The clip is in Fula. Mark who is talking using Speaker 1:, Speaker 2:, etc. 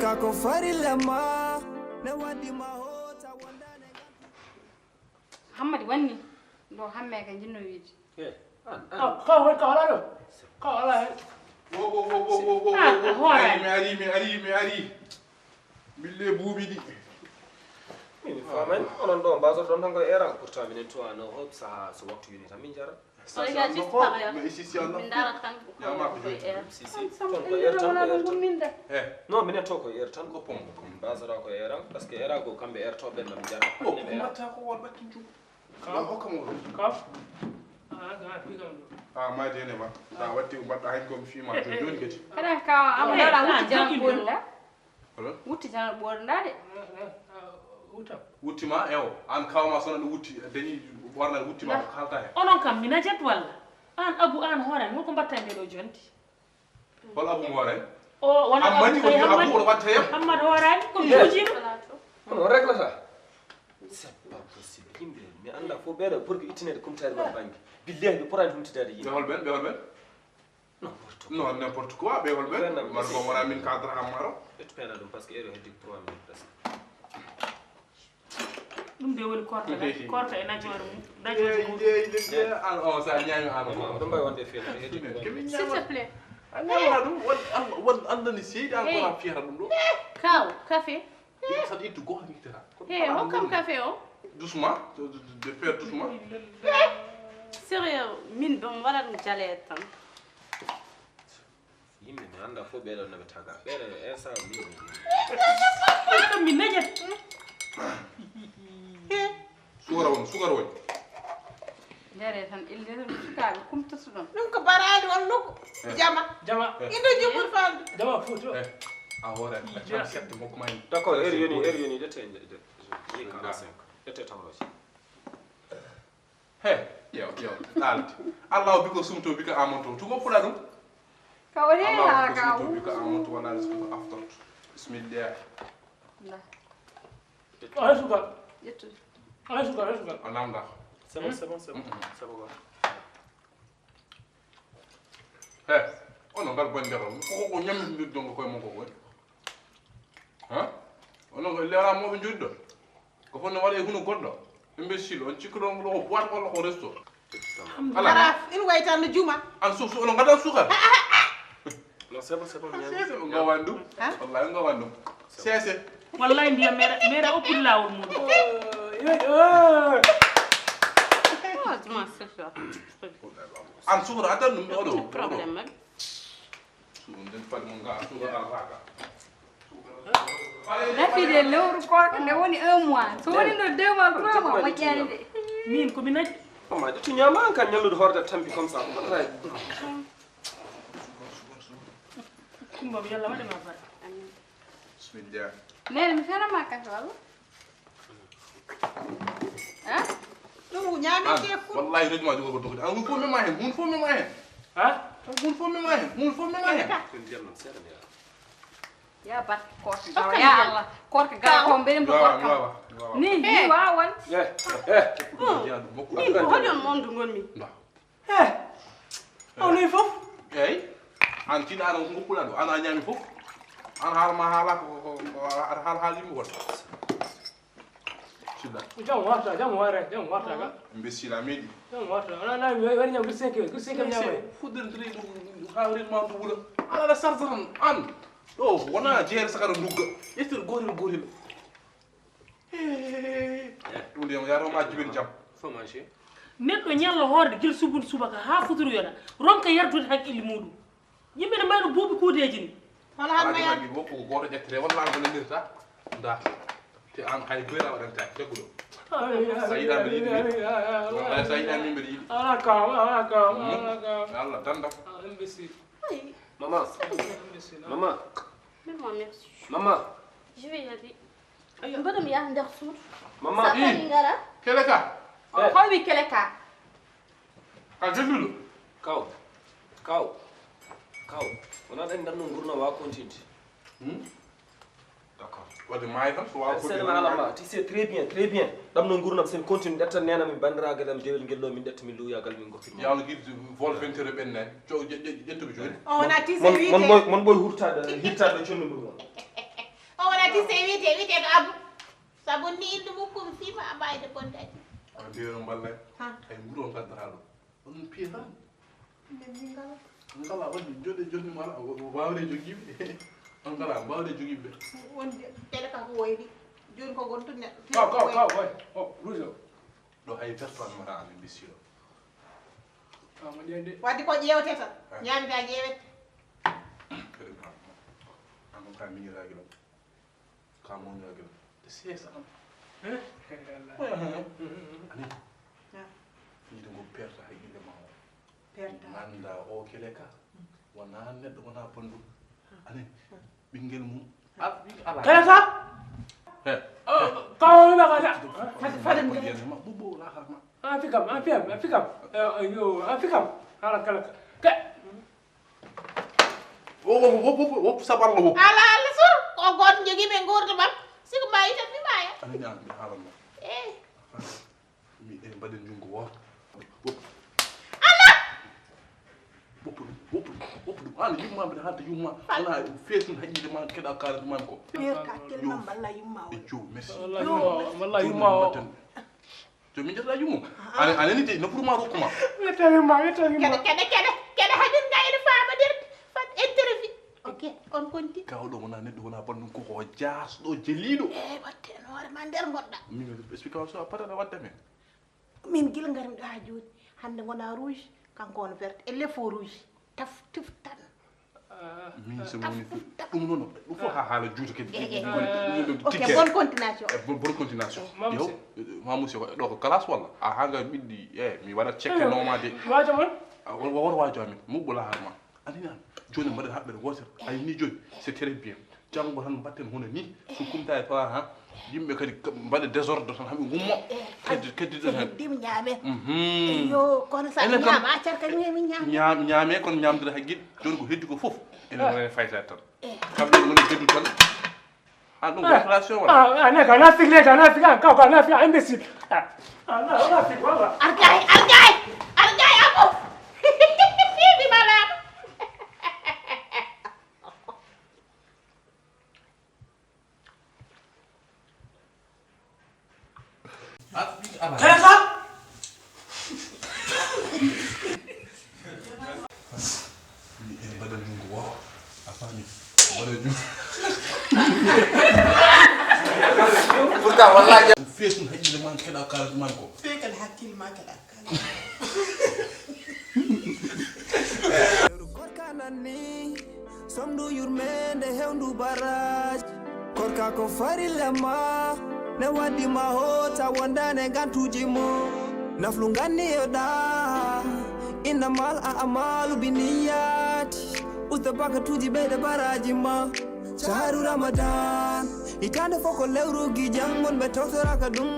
Speaker 1: kako fari lema ne wadi mahota wandane
Speaker 2: Hamadi wanni do hamme ka jinno wiidi
Speaker 3: ka wala wo mi ari bille buubi di
Speaker 4: min famen onon do baso don tan ko era pourtant minen to no hop sa so waktu yini tan min jara
Speaker 2: so ga ci par
Speaker 3: mais ici si Allah
Speaker 2: min dara tan
Speaker 3: ya ma ko
Speaker 4: si ton ko era tan non minen to ko era tan ko pom baso ra ko era parce que era ko kambe era to ben nam jara
Speaker 3: ko mata ko wol batin ju ka hokkamo
Speaker 5: ka ga fi gam
Speaker 3: ah ma dene ma da watti badda hay ko fi ma to joni gati
Speaker 2: kada ka am dara wuti jan bolla
Speaker 3: wala
Speaker 2: wuti jan bolla de
Speaker 3: wutti ma ewo an kawma sono do wutti dañi warna wutti ma ko halta he
Speaker 5: onon kam mina jet walla an abu an horan mo ko batta be do jonti
Speaker 3: wala abu mo ray
Speaker 5: o wana
Speaker 3: amadi ko abu watta yam
Speaker 5: Hamad horan ko buji
Speaker 4: on règle ça c'est pas possible yimbe mi anda fo beere pour que itinede kumtare ma bangi billahi be pourant humtidade yimbe
Speaker 3: be holben non n'importe quoi be holben mar ko wona min cadre amaro
Speaker 4: et pena dum parce que ero heddi 3 minutes presque
Speaker 5: dum de woni korka e najore mum
Speaker 3: dañi an o sa ñaami an
Speaker 4: dum bay wonde fel heddi
Speaker 2: s'il te plaît
Speaker 3: ñaami dum won andani seydi an ko am fiara dum do
Speaker 2: kaw café
Speaker 3: ça dit to go nitera
Speaker 2: hey o kam café o
Speaker 3: doucement de faire doucement
Speaker 2: sérieux min dum wala dum jale tan
Speaker 4: yimbe mi anda fo beere no be taga beere esa
Speaker 5: mi najet
Speaker 3: sugar won
Speaker 2: jare tan ilde dum sukabe kumta sudon
Speaker 6: dum ko barali on luko jama indo jumul falde
Speaker 5: jama foto
Speaker 3: a hore tan sette moko may
Speaker 4: d'accord ero yoni dete de 45 dete tamrosi
Speaker 3: he yo dalti allah bi ko sumto bi ko amonto to ko fula dum
Speaker 2: kawre
Speaker 3: allah
Speaker 2: la
Speaker 3: ko
Speaker 2: kaw
Speaker 3: sumto bi ko amonto wala risque aftot bismillah
Speaker 5: ay suka
Speaker 2: yettu
Speaker 5: ay suka
Speaker 3: onamda
Speaker 4: c'est bon
Speaker 3: he ono ngal bon ndero ko nyam ndir dongo koy mon ko koy ha ono ko leera mo be joddo ko fonno wala hunu goddo imbécile on cikko don lo ko boîte wala ko resto
Speaker 6: ala in waytan no juma
Speaker 3: an suuf ono ngada suukar
Speaker 4: non c'est bon
Speaker 3: sese ngo wandu wallahi ngo wandu sese
Speaker 5: wallahi ndiya mera opul lawol mum
Speaker 2: Comment c'est ça?
Speaker 3: an suukar atan dum odo
Speaker 2: Problème.
Speaker 3: den fal mo nga suukar raga
Speaker 2: La fille de l'euro Koorka ne woni 1 mois. So woni no 2 mois 3 mois mo jani de.
Speaker 5: min ko mi naj
Speaker 4: ma de tunyama kan nyalude horde tampi comme ça ko ray
Speaker 5: kumba bi yalla wadi ma far
Speaker 3: bismillah
Speaker 2: Nene mi fera ma ka wala? Hein?
Speaker 6: dum nyami ke fu
Speaker 3: wallahi rejuma jogo ko dokdi an mun fo me ma hen
Speaker 5: ha
Speaker 3: mun fo me ma hen
Speaker 4: ko ndiyam sere de
Speaker 2: Ya bat Koorka. Ya Allah. Koorka ga ko mbere mo Koorka. Ni wawan.
Speaker 3: ya du bokku
Speaker 6: ni ko hodon mondu gonmi
Speaker 5: awle fofey
Speaker 3: an tin ara ko kula do ana nyami fof an hala ko halimi ko sida
Speaker 5: jam warta ga
Speaker 3: imbécile amedi
Speaker 5: jam warta na wari nyam 5 nyam
Speaker 3: fudden tri du hawri ma du wula ala sarzaran an do wona jeer sakara ndugga estir goril dum dem yaro ma jibin jam
Speaker 4: faut manger
Speaker 5: neddo nyallo horde gil subaka ha futuru yona ronka yardude hakkille mudum yimbe ne mayno buubi kuudeji ni
Speaker 6: wala han
Speaker 3: ala
Speaker 6: maya
Speaker 3: ma goto goto jettere walla ko lendirta nda te an hay beera wadanta tegudo sayida be yidi wallahi sayida min be yidi
Speaker 5: ala ka
Speaker 3: Allah danda
Speaker 5: imbécile
Speaker 4: maman
Speaker 2: Même moi merci.
Speaker 4: maman
Speaker 2: Je vais y aller. Mbadam ya ndax suut.
Speaker 4: maman
Speaker 2: Sa ngara.
Speaker 3: Keleka
Speaker 2: Ko wi Keleka.
Speaker 3: ka jelludo
Speaker 4: kaw wona den dan no gurna wa continue d'accord
Speaker 3: wadde may tan so wa ko
Speaker 4: c'est malama tu sais très bien dam no gurna sen continue detta nena min bandiraga dam dewel gello min detta min luyagal min gokki
Speaker 3: yalla gidi vol 20 heures benne jettubi joni
Speaker 6: on a tissé 8
Speaker 4: mon boy hurtade hittade conno mbur
Speaker 6: Pontati se wiyete ko Abou. Sabu ni inde mukkum fima abayde Pontati.
Speaker 3: On dirait mballe. Ay mburo ngaddara do. On piyata. Ngala wadi jodi mala wawde jogibe. On ngala wawde jogibe.
Speaker 6: Wonde Keleka ko woyri. Joni ko gontu ne.
Speaker 4: Ka way. Oh, rujo.
Speaker 3: Do hay personne mara an bisio.
Speaker 4: Mo yende.
Speaker 6: Waddi ko ƴewte tan. Ñamda ƴewete.
Speaker 3: Am ka mi ngira gilo. Ka mo ngira gilo. C'est ça.
Speaker 4: Eh?
Speaker 3: Ani. Ni do perta hay inde ma.
Speaker 6: Perta.
Speaker 3: Manda o Keleka. Wana neddo wona pondu. Ani. Bingel mum. Ala.
Speaker 5: Keleka kau nak ada
Speaker 3: Fadam ma bubu la xarma.
Speaker 5: afikam yo afikam ala Keleka ke
Speaker 3: Wop sabar la wop.
Speaker 6: Ala sur ko gon jogi be ngurdu bam. Sigo bayi tan mi baya.
Speaker 3: Ani ñaan mi halam ma. Mi en baden jungo wa. Wop ani yumma be hatta yumma wala feesun hajide man keda kala man ko.
Speaker 6: Ka kelma balla yumma.
Speaker 3: E jo merci.
Speaker 5: wallahi ma
Speaker 3: To mi jata yumu. Ani ni te no pour ma rokuma.
Speaker 6: Kede hadin ga ina fama der fat interview. Ok, on konti.
Speaker 3: Kaw do wona neddo wona bandum ko jaas do jelido.
Speaker 6: Watte no wara man der godda.
Speaker 3: Mi explication patata wadde men.
Speaker 6: Min gil ngarim do ha jodi. Hande ngona rouge, kanko on vert et le faux rouge. Taf tan.
Speaker 3: Mi se woni dum non du fo ha hala juuto ke.
Speaker 6: Ok, bonne continuation.
Speaker 3: Bonne continuation. Yo, mamusi ko do ko class wala. A hanga biddi mi wala check nomade.
Speaker 5: wajo mon
Speaker 3: Wor wajo amin mu bula harma. Adina joni mbaden habbe gotel ay ni joni c'est très bien. Jango tan batten hono ni ko kumta e fa ha. Yimbe kadi mbade désordre tan hambe gummo. Kedi tan.
Speaker 6: Dim ñame. Yo, kono sa ñama accar ka ñami ñam.
Speaker 3: Ñame kon ñamdira ha gid joni ko heddi ko fof. Ene wona fayta tan. Kambe woni geddu tan. Dum relation wala.
Speaker 5: ana kana fikle kana fika kana fika imbécile ana fika wala
Speaker 6: Argay Abou. Bi malam.
Speaker 5: Keleka
Speaker 3: Ni en badan jungo wa. Afani. Wala jungo.
Speaker 4: Pourtant wallahi
Speaker 3: Feesun hajide man keda kala man ko.
Speaker 6: Fekkal hakkil ma kala.
Speaker 1: Koorka nani somdu yurmende hewndu baraj Koorka ko farilema ne waddi ma hota wondane gantuji mo naflu ganni yoda inna mal a'malu biniyati usta bakatuji bede baraji ma shahru ramadan itande foko lewru gi jangon be tawtoraka dum